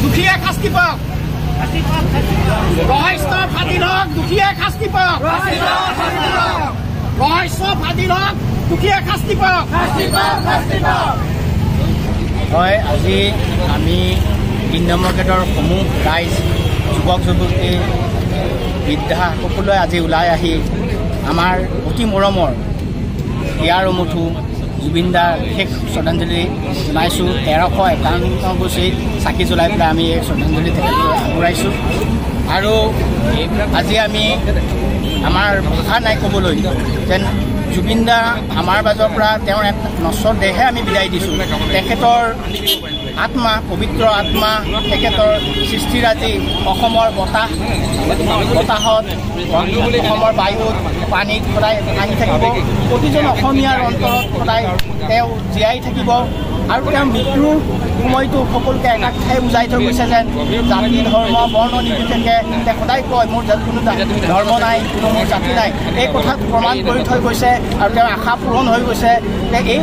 দুখিয়া শাস্তি পাওক ৰহস্য ফাদিল হওক দুখিয়া শাস্তি পাওক ৰহস্য ফাদিল হওক দুখিয়া শাস্তি পাওক হয় আজি আমি ৩ নম্বৰ গেটৰ সমূহ ৰাইজ যুৱক যুৱতী বৃদ্ধা সকলোৱে আজি ওলাই আহি আমাৰ অতি মৰমৰ ইয়াৰ মুঠু জুবিন দাৰ বিশেষ শ্ৰদ্ধাঞ্জলি জনাইছোঁ ১৩৫১ বছৰি চাকি জ্বলাই পেলাই আমি এই শ্ৰদ্ধাঞ্জলি তেখেতলৈ আগবঢ়াইছোঁ আৰু আজি আমি আমাৰ ভাষা নাই ক'বলৈ যেন জুবিন দা আমাৰ মাজৰ পৰা তেওঁৰ এক নশ্বৰ দেহে আমি বিদায় দিছোঁ তেখেতৰ আত্মা পবিত্ৰ আত্মা তেখেতৰ সৃষ্টিৰাজি অসমৰ বতাহত অসমৰ বায়ুত পানীত সদায় আহি থাকিব প্ৰতিজন অসমীয়াৰ অন্তৰত সদায় তেওঁ জীয়াই থাকিব আৰু তেওঁৰ মৃত্যুৰ সময়টো সকলোকে একাক ঠাই বুজাই থৈ গৈছে যেন জাতি ধৰ্ম বৰ্ণ নিৰ্বিশেষে তেওঁ সদায় কয় মোৰ কোনো ধৰ্ম নাই কোনো মোৰ জাতি নাই এই কথা প্ৰমাণ কৰি থৈ গৈছে আৰু তেওঁৰ আশা পূৰণ হৈ গৈছে এই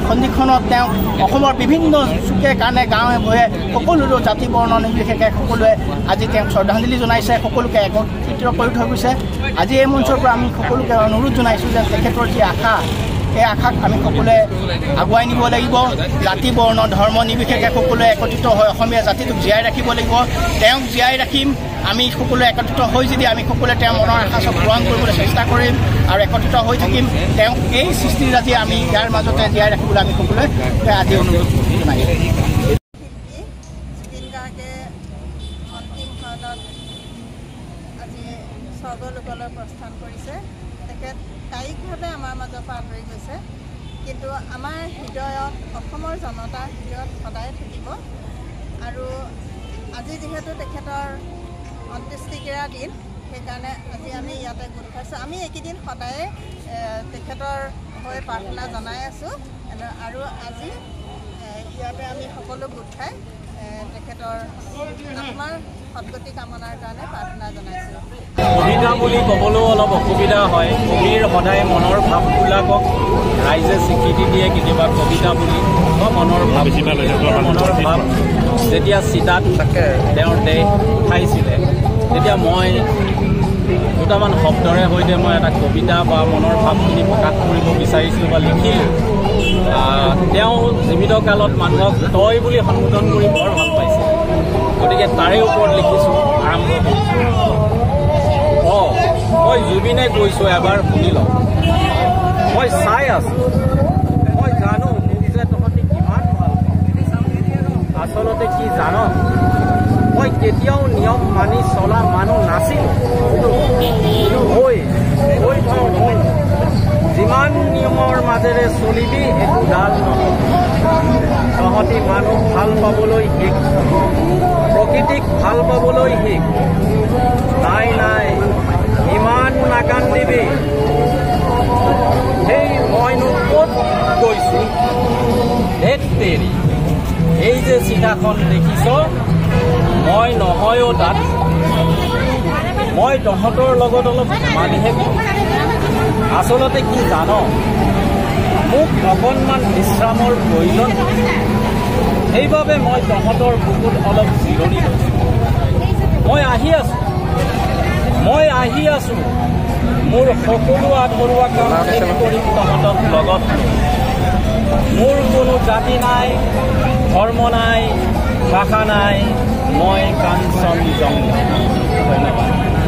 সন্ধিখনত তেওঁ অসমৰ বিভিন্ন চুকে কাণে গাঁৱে ভূঞে সকলো জাতি বৰ্ণ নিৰ্বিশেষে সকলোৱে আজি তেওঁক শ্ৰদ্ধাঞ্জলি জনাইছে সকলোকে একত্ৰিত কৰি থৈ গৈছে আজি এই মঞ্চৰ পৰা আমি সকলোকে অনুৰোধ জনাইছোঁ যে তেখেতৰ যি আশা এই আশাক আমি সকলোৱে আগুৱাই নিব লাগিব জাতি বৰ্ণ ধৰ্ম নিৰ্বিশেষে সকলোৱে একত্ৰিত হৈ অসমীয়া জাতিটোক জীয়াই ৰাখিব লাগিব তেওঁক জীয়াই ৰাখিম আমি সকলোৱে একত্ৰিত হৈ যদি আমি সকলোৱে তেওঁৰ মনৰ আশা পূৰণ কৰিবলৈ চেষ্টা কৰিম আৰু একত্ৰিত হৈ থাকিম তেওঁক এই সৃষ্টিৰাজি আমি ইয়াৰ মাজতে জীয়াই ৰাখিবলৈ আমি সকলোৱে আজি অনুৰোধ জনাইছোঁ স্বৰ্গলোকলৈ প্ৰস্থান কৰিছে তেখেত কায়িকভাৱে আমাৰ মাজৰ পৰা আঁতৰি গৈছে কিন্তু আমাৰ হৃদয়ত অসমৰ জনতাৰ হৃদয়ত সদায় থাকিব আৰু আজি যিহেতু তেখেতৰ অন্ত্যেষ্টিক্ৰিয়াৰ দিন সেইকাৰণে আজি আমি ইয়াতে গোট খাইছোঁ আমি এইকেইদিন সদায়ে তেখেতৰ হৈ প্ৰাৰ্থনা জনাই আছোঁ আৰু আজি ইয়াতে আমি সকলো গোট খাই তেখেতৰ আত্মাৰ সদ্গতি কামনাৰ কাৰণে প্ৰাৰ্থনা জনাইছোঁ কবিতা বুলি ক'বলৈও অলপ অসুবিধা হয় কবিৰ সদায় মনৰ ভাৱবিলাকক ৰাইজে স্বীকৃতি দিয়ে কেতিয়াবা কবিতা বুলি বা মনৰ ভাৱ যেতিয়া চিতাত তেওঁৰ দেহ উঠাইছিলে তেতিয়া মই দুটামান শব্দৰে সৈতে মই এটা কবিতা বা মনৰ ভাৱখিনি প্ৰকাশ কৰিব বিচাৰিছিলোঁ বা লিখিলোঁ তেওঁ জীৱিত কালত মানুহক তই বুলি সম্বোধন কৰি বৰ ভাল পাইছিল গতিকে তাৰে ওপৰত লিখিছোঁ আৰম্ভ কৰিছোঁ মই জুবিনে কৈছোঁ এবাৰ শুনি লওঁ মই চাই আছোঁ মই জানো যে তহঁতি কিমান ভাল আচলতে কি জান মই কেতিয়াও নিয়ম মানি চলা মানুহ নাছিলোঁ যিমান নিয়মৰ মাজেৰে চলিবি একো ডাল নহয় তহঁতি মানুহ ভাল পাবলৈ শিক প্ৰকৃতিক ভাল পাবলৈ শিক নাই নাই ইমান নাকান্দিবি সেই মইনো ক'ত গৈছোঁ এক তেৰি এই যে চিঠাখন দেখিছ মই নহয়ো তাত মই তহঁতৰ লগত অলপ ধেমালিহে কৰোঁ আচলতে কি জান মোক অকণমান বিশ্ৰামৰ প্ৰয়োজন সেইবাবে মই তহঁতৰ বুকুত অলপ জিৰণি লৈছোঁ মই আহি আছোঁ মোৰ সকলো আগবঢ়োৱা কাম শেষ কৰিম তহঁতক লগত মোৰ কোনো জাতি নাই ধৰ্ম নাই ভাষা নাই মই কাঞ্চন জংঘল ধন্যবাদ